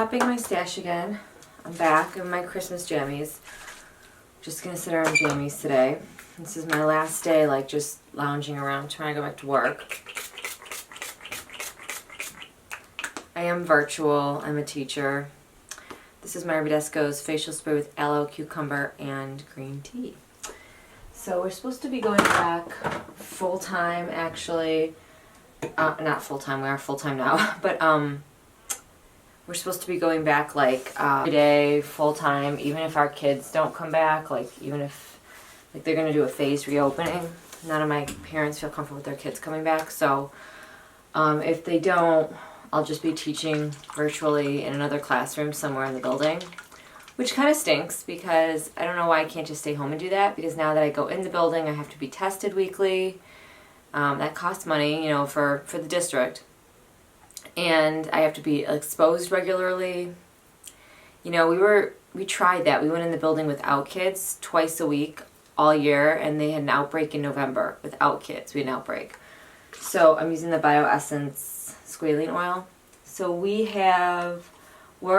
Wrapping my stash again. I'm back in my Christmas jammies. Just gonna sit around jammies today. This is my last day, like just lounging around, trying to go back to work. I am virtual. I'm a teacher. This is my Rodesco's facial spray with aloe, cucumber, and green tea. So we're supposed to be going back full-time, actually. Not full-time, we are full-time now, but we're supposed to be going back like every day, full-time, even if our kids don't come back, like even if like they're gonna do a phased reopening. None of my parents feel comfortable with their kids coming back, so if they don't, I'll just be teaching virtually in another classroom somewhere in the building, which kind of stinks because I don't know why I can't just stay home and do that, because now that I go in the building I have to be tested weekly. That costs money, you know, for the district. And I have to be exposed regularly. You know, we tried that. We went in the building without kids twice a week all year, and they had an outbreak in November without kids. We had an outbreak. So I'm using the BioEssence squalene oil. So we're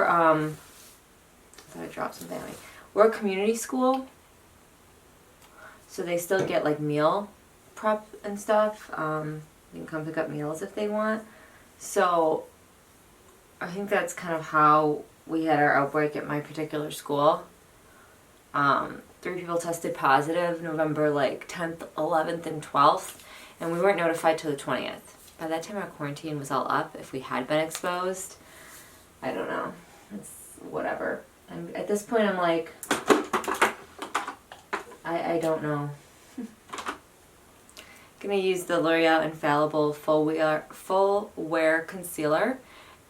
I thought I dropped something on me. We're a community school, so they still get like meal prep and stuff. They can come pick up meals if they want. So I think that's kind of how we had our outbreak at my particular school. 3 people tested positive November like 10th, 11th, and 12th, and we weren't notified till the 20th. By that time our quarantine was all up if we had been exposed. I don't know. It's whatever. At this point I'm like, I don't know. Gonna use the L'Oreal Infallible Full Wear Concealer,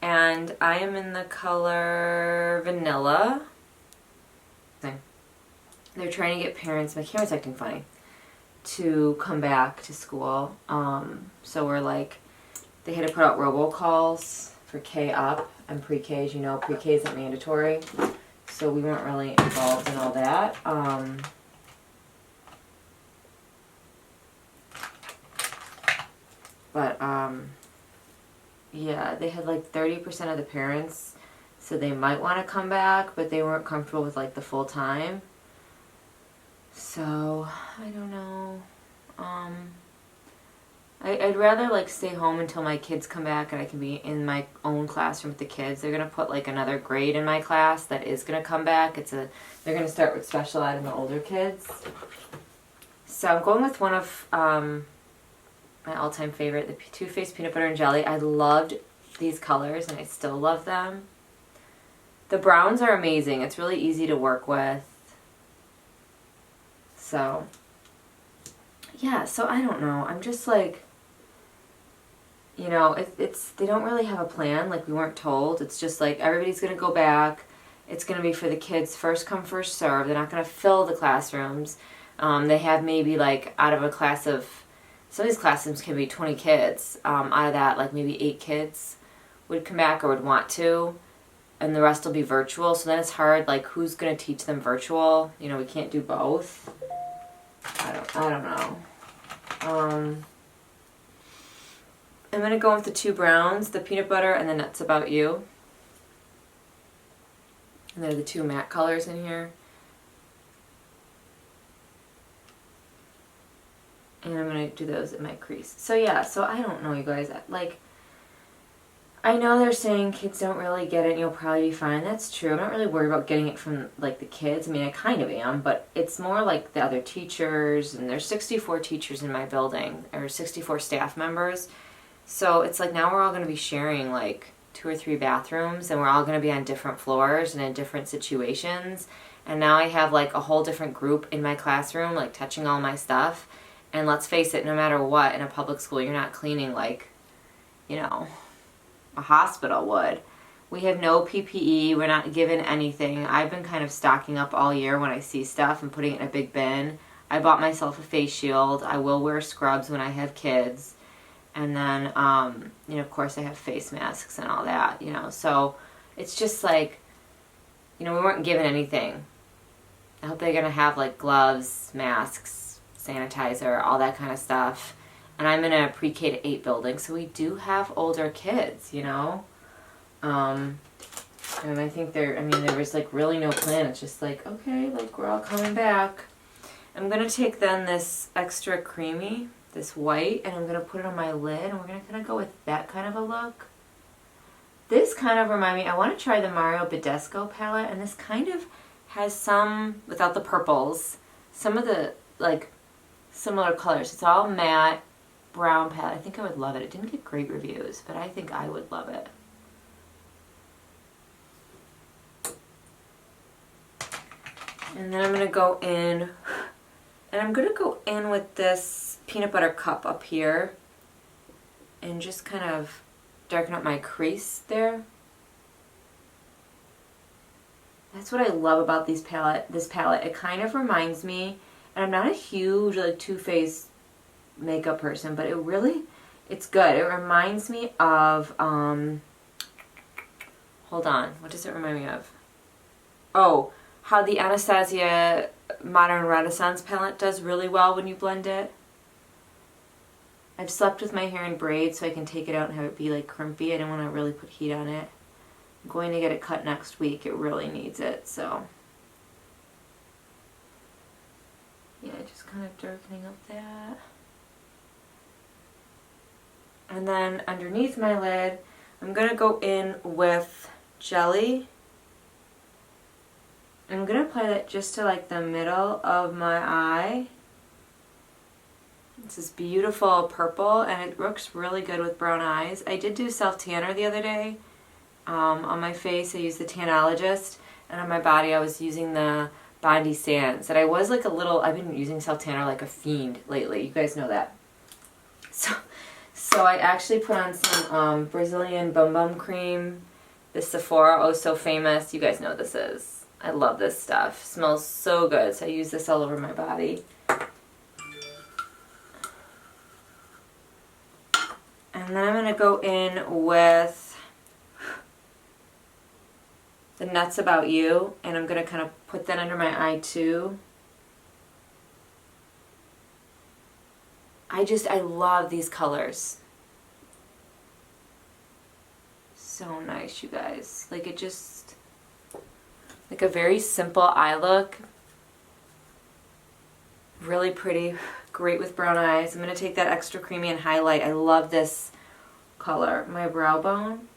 and I am in the color Vanilla. They're trying to get parents, my camera's acting funny, to come back to school. So we're like, they had to put out robocalls for K up and pre-K. As you know, pre-K isn't mandatory, so we weren't really involved in all that. But, yeah, they had like 30% of the parents said they might want to come back, but they weren't comfortable with like the full time. So, I don't know. I'd rather like stay home until my kids come back and I can be in my own classroom with the kids. They're going to put like another grade in my class that is going to come back. They're going to start with special ed and the older kids. So I'm going with one of, my all-time favorite, the Too Faced Peanut Butter and Jelly. I loved these colors and I still love them. The browns are amazing. It's really easy to work with. So, yeah, so I don't know. I'm just like, you know, they don't really have a plan. Like, we weren't told. It's just like everybody's going to go back. It's going to be for the kids, first come, first serve. They're not going to fill the classrooms. They have maybe like out of a class of, some of these classrooms can be 20 kids. Out of that, like maybe 8 kids would come back or would want to, and the rest will be virtual. So then it's hard, like who's going to teach them virtual? You know, we can't do both. I don't know. I'm going to go with the 2 browns, the peanut butter and the Nuts About You. And they're the 2 matte colors in here. And I'm going to do those in my crease. So yeah, so I don't know, you guys. Like, I know they're saying kids don't really get it and you'll probably be fine. That's true. I'm not really worried about getting it from, like, the kids. I mean, I kind of am, but it's more like the other teachers. And there's 64 teachers in my building, or 64 staff members. So it's like now we're all going to be sharing, like, 2 or 3 bathrooms, and we're all going to be on different floors and in different situations. And now I have, like, a whole different group in my classroom, like, touching all my stuff. And let's face it, no matter what, in a public school, you're not cleaning like, you know, a hospital would. We have no PPE. We're not given anything. I've been kind of stocking up all year when I see stuff and putting it in a big bin. I bought myself a face shield. I will wear scrubs when I have kids. And then, you know, of course I have face masks and all that, you know. So it's just like, you know, we weren't given anything. I hope they're going to have like gloves, masks, sanitizer, all that kind of stuff. And I'm in a pre-K to 8 building, so we do have older kids, you know. And I think there was like really no plan. It's just like, okay, like we're all coming back. I'm going to take then this extra creamy, this white, and I'm going to put it on my lid, and we're going to kind of go with that kind of a look. This kind of reminds me, I want to try the Mario Badescu palette, and this kind of has some, without the purples, some of the like similar colors. It's all matte brown palette. I think I would love it. It didn't get great reviews, but I think I would love it. And then I'm going to go in, and I'm going to go in with this peanut butter cup up here and just kind of darken up my crease there. That's what I love about this palette. It kind of reminds me, and I'm not a huge like Too Faced makeup person, but it's good. It reminds me of, hold on, what does it remind me of? Oh, how the Anastasia Modern Renaissance palette does really well when you blend it. I've slept with my hair in braids so I can take it out and have it be like crimpy. I don't want to really put heat on it. I'm going to get it cut next week. It really needs it, so. Yeah, just kind of darkening up that. And then underneath my lid, I'm going to go in with Jelly. I'm going to apply that just to like the middle of my eye. It's this beautiful purple, and it looks really good with brown eyes. I did do self-tanner the other day. On my face I used the Tanologist, and on my body I was using the Bondi Sands. And I was like I've been using self-tanner like a fiend lately. You guys know that. So I actually put on some Brazilian Bum Bum Cream. This Sephora Oh So Famous. You guys know what this is. I love this stuff. It smells so good, so I use this all over my body. And then I'm going to go in with the Nuts About You, and I'm going to kind of put that under my eye too. I love these colors. So nice, you guys. Like it just, like a very simple eye look. Really pretty, great with brown eyes. I'm going to take that extra creamy and highlight. I love this color. My brow bone.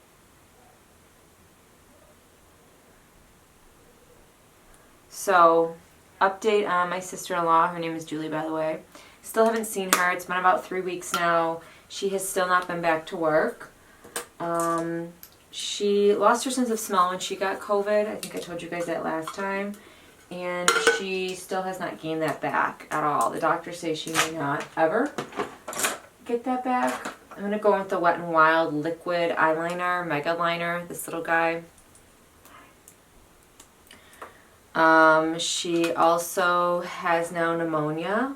So, update on my sister-in-law. Her name is Julie, by the way. Still haven't seen her. It's been about 3 weeks now. She has still not been back to work. She lost her sense of smell when she got COVID. I think I told you guys that last time. And she still has not gained that back at all. The doctors say she may not ever get that back. I'm going to go with the Wet n Wild Liquid Eyeliner, Mega Liner, this little guy. She also has now pneumonia.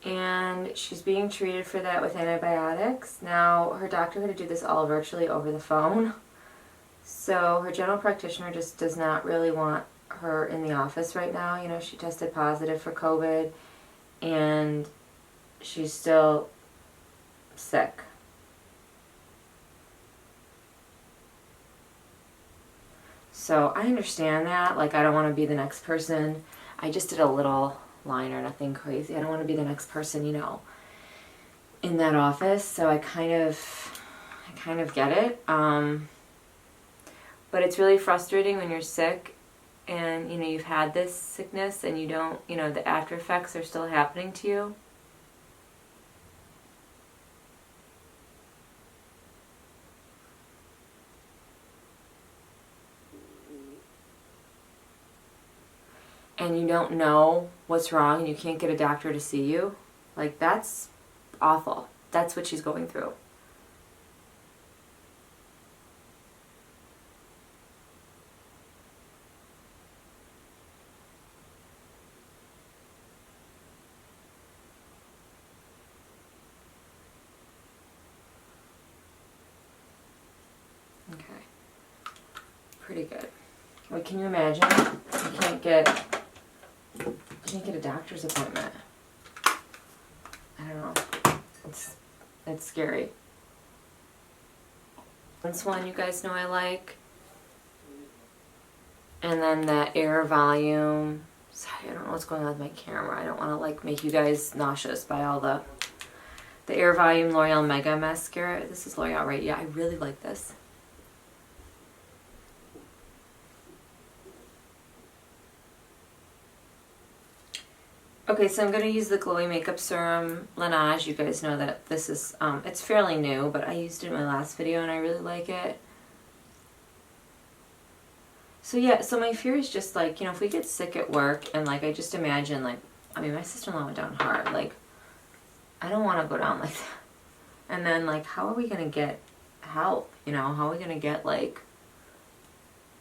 And she's being treated for that with antibiotics. Now, her doctor had to do this all virtually over the phone. So her general practitioner just does not really want her in the office right now. You know, she tested positive for COVID and she's still sick. So I understand that. Like, I don't want to be the next person. I just did a little liner, nothing crazy. I don't want to be the next person, you know, in that office. So I kind of get it. But it's really frustrating when you're sick and, you know, you've had this sickness and you don't, you know, the after effects are still happening to you. And you don't know what's wrong and you can't get a doctor to see you. Like, that's awful. That's what she's going through. Okay. Pretty good. Wait, can you imagine? You can't get a doctor's appointment. I don't know. It's scary. This one you guys know I like. And then the Air Volume. Sorry, I don't know what's going on with my camera. I don't want to like make you guys nauseous by all the Air Volume L'Oreal Mega Mascara. This is L'Oreal, right? Yeah, I really like this. Okay, so I'm going to use the Glowy Makeup Serum Laneige. You guys know that this is, it's fairly new, but I used it in my last video and I really like it. So yeah, so my fear is just like, you know, if we get sick at work and like, I just imagine like, I mean, my sister-in-law went down hard. Like, I don't want to go down like that. And then like, how are we going to get help? You know, how are we going to get like,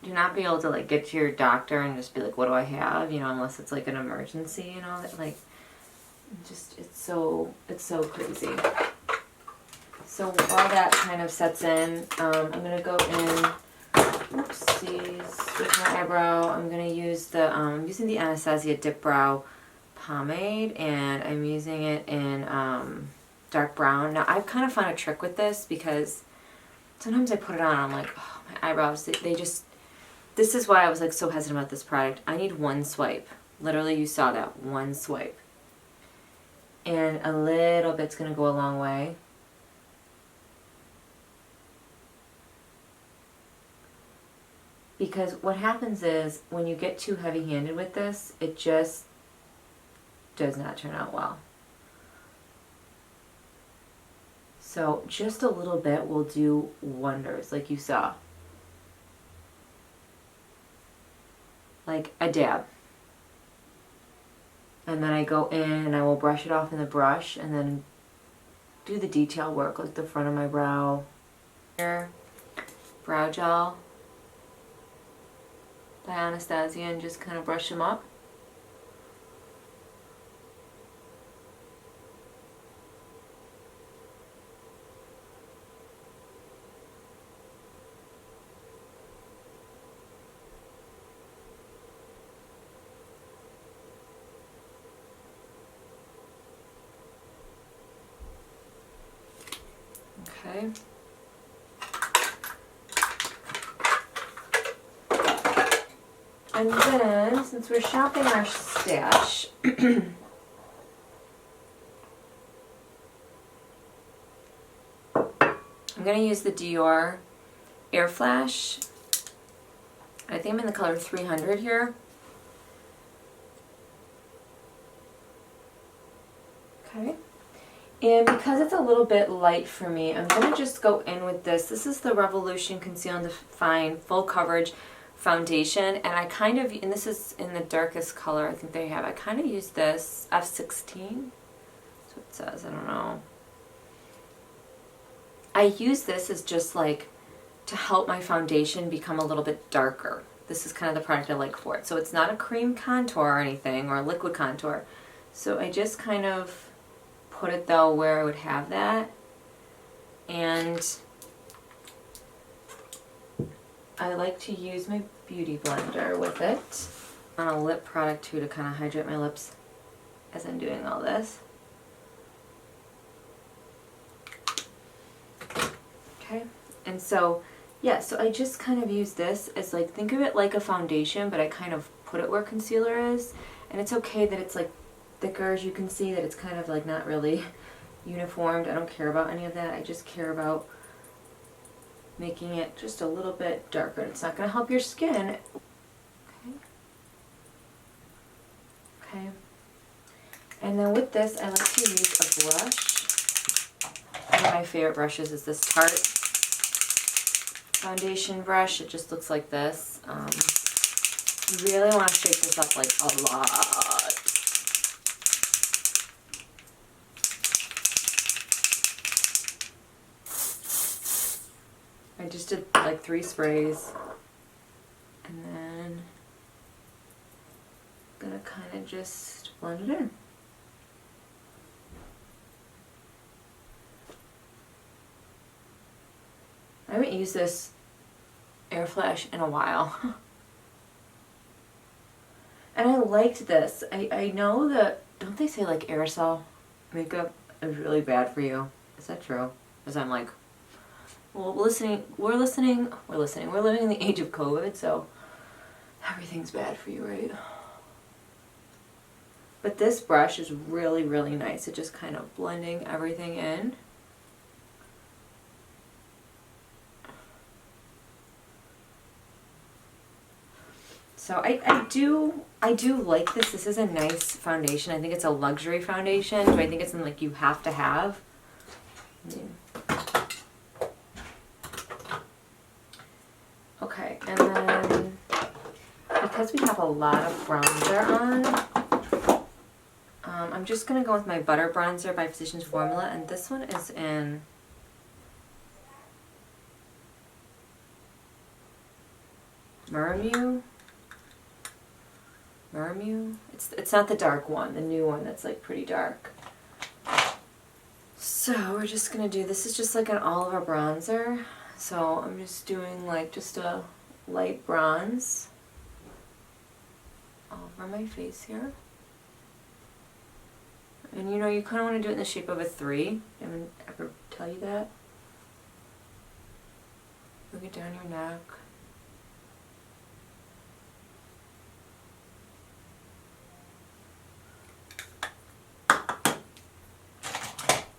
do not be able to like get to your doctor and just be like, what do I have? You know, unless it's like an emergency, you know, that like, just, it's so crazy. So while that kind of sets in, I'm going to go in, oopsies, with my eyebrow. I'm going to use the, I'm using the Anastasia Dip Brow Pomade, and I'm using it in dark brown. Now I've kind of found a trick with this because sometimes I put it on and I'm like, oh, my eyebrows, they just, this is why I was like so hesitant about this product. I need one swipe. Literally, you saw that, one swipe. And a little bit's gonna go a long way. Because what happens is, when you get too heavy-handed with this, it just does not turn out well. So just a little bit will do wonders, like you saw. Like a dab. And then I go in and I will brush it off in the brush and then do the detail work, like the front of my brow. Here, brow gel by Anastasia, and just kind of brush them up. Okay. And then, since we're shopping our stash, I'm going to use the Dior Air Flash. I think I'm in the color 300 here. Okay. And because it's a little bit light for me, I'm going to just go in with this. This is the Revolution Conceal and Define Full Coverage Foundation. And I kind of, and this is in the darkest color I think they have. I kind of use this, F16. That's what it says, I don't know. I use this as just like to help my foundation become a little bit darker. This is kind of the product I like for it. So it's not a cream contour or anything, or a liquid contour. So I just kind of put it though where I would have that, and I like to use my beauty blender with it on a lip product too to kind of hydrate my lips as I'm doing all this. Okay, and so yeah, so I just kind of use this as like, think of it like a foundation, but I kind of put it where concealer is, and it's okay that it's like thicker, as you can see, that it's kind of like not really uniformed. I don't care about any of that. I just care about making it just a little bit darker. It's not going to help your skin. Okay. Okay. And then with this, I like to use a brush. One of my favorite brushes is this Tarte foundation brush. It just looks like this. You really want to shake this up like a lot. I just did like 3 sprays, and then I'm gonna kind of just blend it in. I haven't used this Air Flash in a while. And I liked this. I know that, don't they say like aerosol makeup is really bad for you. Is that true? Because I'm like, well, we're living in the age of COVID, so everything's bad for you, right? But this brush is really, really nice. It's just kind of blending everything in. So I do like this. This is a nice foundation. I think it's a luxury foundation. Do I think it's something like you have to have? Okay, and then because we have a lot of bronzer on, I'm just going to go with my Butter Bronzer by Physicians Formula, and this one is in Muramu. It's not the dark one, the new one that's like pretty dark. So we're just going to do, this is just like an all over bronzer. So I'm just doing like just a light bronze all over my face here. And you know, you kind of want to do it in the shape of a 3. Did I ever tell you that? Look it down your neck.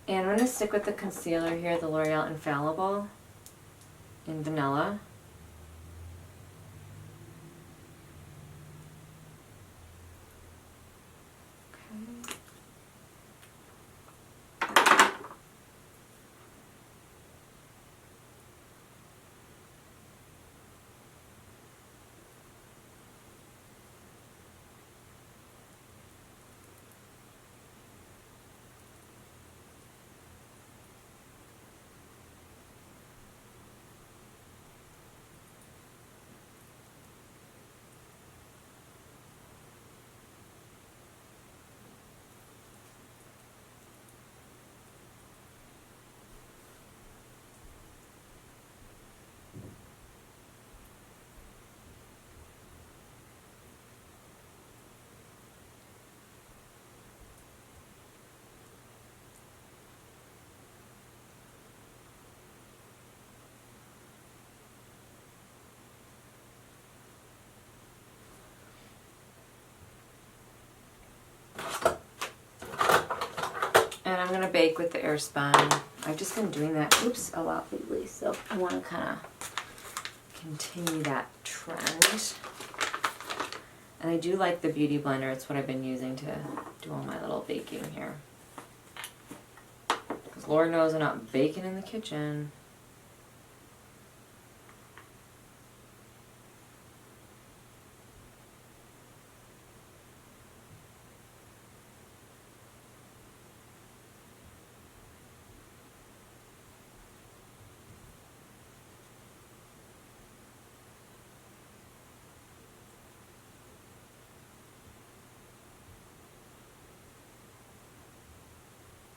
And I'm going to stick with the concealer here, the L'Oreal Infallible in Vanilla. Okay. And I'm going to bake with the Airspun. I've just been doing that, a lot lately, so I want to kind of continue that trend. And I do like the Beauty Blender. It's what I've been using to do all my little baking here. Because Lord knows I'm not baking in the kitchen.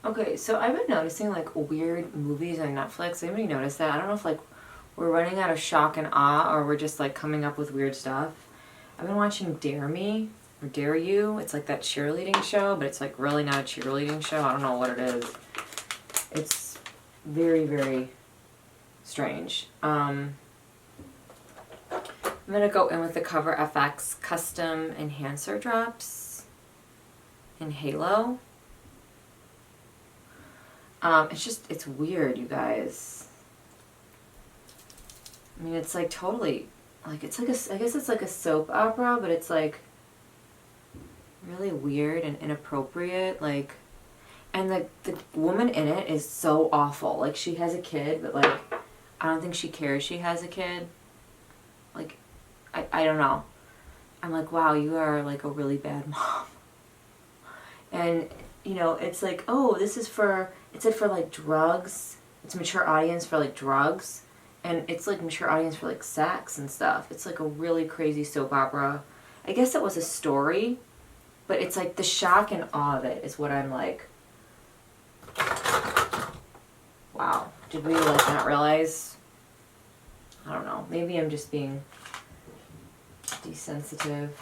Okay, so I've been noticing like weird movies on Netflix. Anybody notice that? I don't know if like we're running out of shock and awe or we're just like coming up with weird stuff. I've been watching Dare Me or Dare You. It's like that cheerleading show, but it's like really not a cheerleading show. I don't know what it is. It's very, very strange. I'm gonna go in with the Cover FX Custom Enhancer Drops in Halo. It's weird, you guys. I mean, it's like totally, like, it's like I guess it's like a soap opera, but it's like really weird and inappropriate, like, and the woman in it is so awful. Like, she has a kid, but like, I don't think she cares she has a kid. Like, I don't know. I'm like, wow, you are like a really bad mom. And, you know, it's like, oh, this is for, it said for like drugs. It's mature audience for like drugs. And it's like mature audience for like sex and stuff. It's like a really crazy soap opera. I guess it was a story, but it's like the shock and awe of it is what I'm like, wow, did we like not realize? I don't know. Maybe I'm just being desensitive.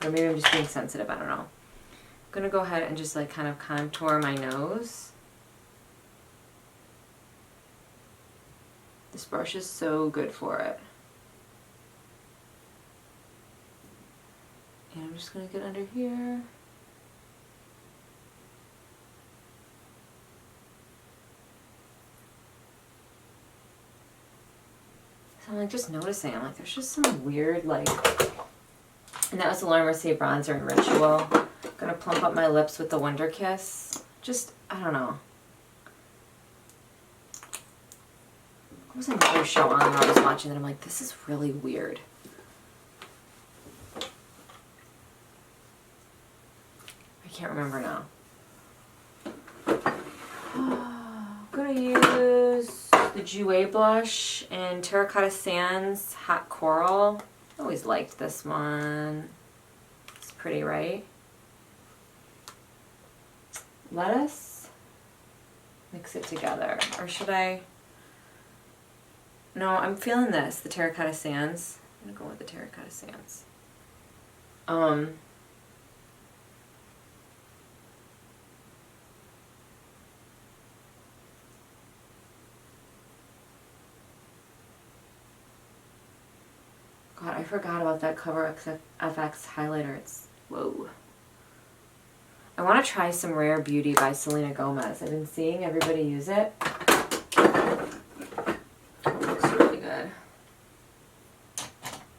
Or maybe I'm just being sensitive. I don't know. gonna go ahead and just like kind of contour my nose. This brush is so good for it. And I'm just gonna get under here. So I'm like just noticing, I'm like there's just some weird like, and that was the Laura Mercier bronzer in Ritual. I'm gonna plump up my lips with the Wonder Kiss. Just, I don't know. There was another show on that I was watching that I'm like, this is really weird. I can't remember now. I'm gonna use the Jouer blush in Terracotta Sands Hot Coral. I always liked this one. It's pretty, right? Let us mix it together. Or should I? No, I'm feeling this, the Terracotta Sands. I'm gonna go with the Terracotta Sands. God, I forgot about that Cover FX highlighter. It's, whoa. I want to try some Rare Beauty by Selena Gomez. I've been seeing everybody use it. It looks really good.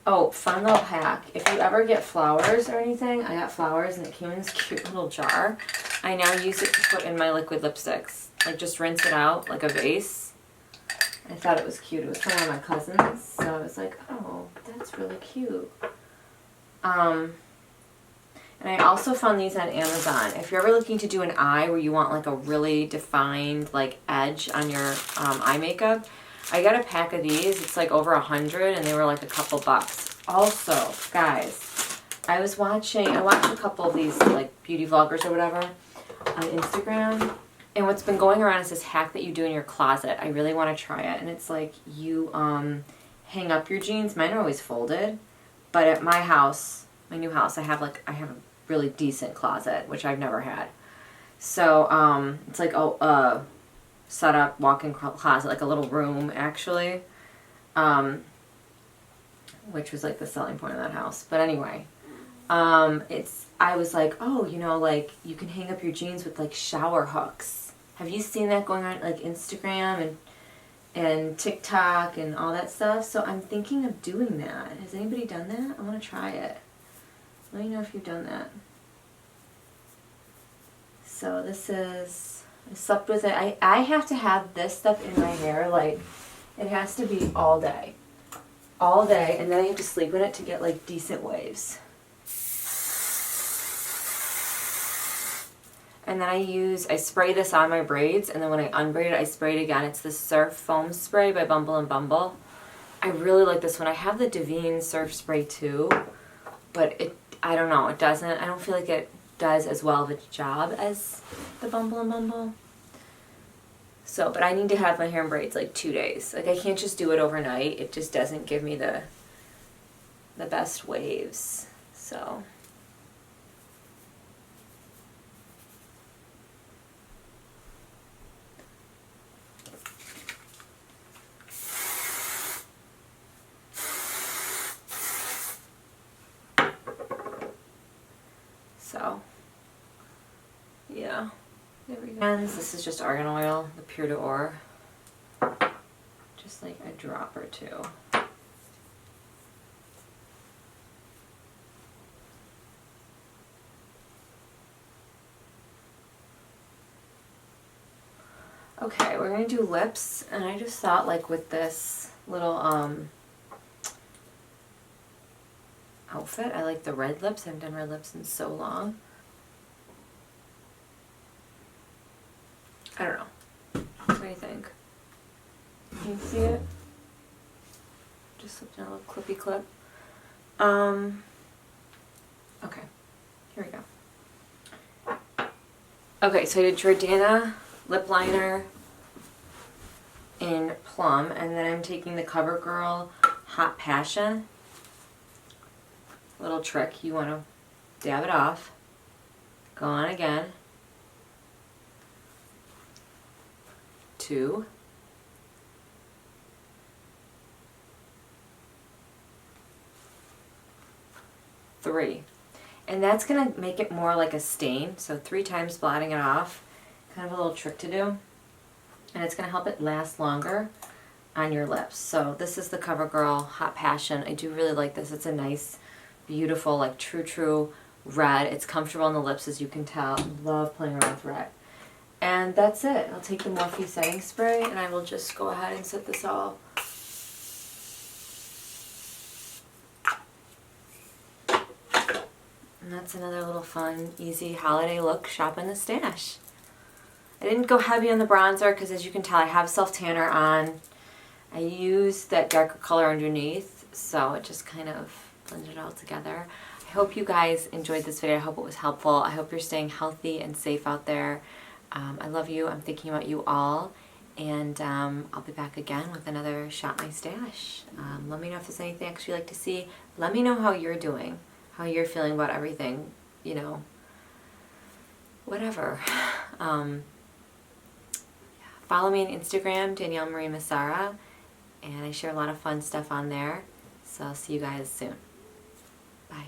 Oh, fun little hack. If you ever get flowers or anything, I got flowers and it came in this cute little jar. I now use it to put in my liquid lipsticks. Like just rinse it out like a vase. I thought it was cute. It was from one of my cousins, so I was like, oh, that's really cute. And I also found these on Amazon. If you're ever looking to do an eye where you want like a really defined like edge on your eye makeup, I got a pack of these. It's like over 100 and they were like a couple bucks. Also, guys, I watched a couple of these like beauty vloggers or whatever on Instagram. And what's been going around is this hack that you do in your closet. I really want to try it. And it's like you hang up your jeans. Mine are always folded. But at my house, my new house, I have a really decent closet, which I've never had. So it's like a set up walk-in closet, like a little room actually. Which was like the selling point of that house. But anyway, I was like, oh, you know, like you can hang up your jeans with like shower hooks. Have you seen that going on like Instagram and TikTok and all that stuff? So I'm thinking of doing that. Has anybody done that? I want to try it. Let me know if you've done that. So this is, I slept with it. I have to have this stuff in my hair, like it has to be all day. All day, and then I have to sleep in it to get like decent waves. And then I spray this on my braids, and then when I unbraid it, I spray it again. It's the Surf Foam Spray by Bumble & Bumble. I really like this one. I have the Divine Surf Spray too, but I don't know, I don't feel like it does as well of a job as the Bumble & Bumble. So, but I need to have my hair in braids like 2 days. Like I can't just do it overnight. It just doesn't give me the best waves. So. So, yeah, there we go. And this is just argan oil, the Pure d'Or. Just like a drop or two. Okay, we're gonna do lips, and I just thought like with this little outfit. I like the red lips. I haven't done red lips in so long. I don't know. What do you think? Can you see it? Just slipped in a little clippy clip. Okay. Here we go. Okay, so I did Jordana lip liner in Plum, and then I'm taking the CoverGirl Hot Passion. Little trick, you want to dab it off, Go on again. 2. 3. And that's going to make it more like a stain. So 3 times blotting it off. Kind of a little trick to do. And it's going to help it last longer on your lips. So this is the CoverGirl Hot Passion. I do really like this. It's a nice, beautiful, like true red. It's comfortable on the lips, as you can tell. I love playing around with red. And that's it. I'll take the Morphe setting spray and I will just go ahead and set this all. And that's another little fun, easy holiday look. Shop in the stash. I didn't go heavy on the bronzer because, as you can tell, I have self-tanner on. I used that darker color underneath, so it just kind of blended it all together. I hope you guys enjoyed this video. I hope it was helpful. I hope you're staying healthy and safe out there. I love you. I'm thinking about you all. And I'll be back again with another Shop My Stash. Let me know if there's anything else you'd like to see. Let me know how you're doing, how you're feeling about everything, you know, whatever. Follow me on Instagram, Danielle Marie Massara, and I share a lot of fun stuff on there. So I'll see you guys soon. Bye.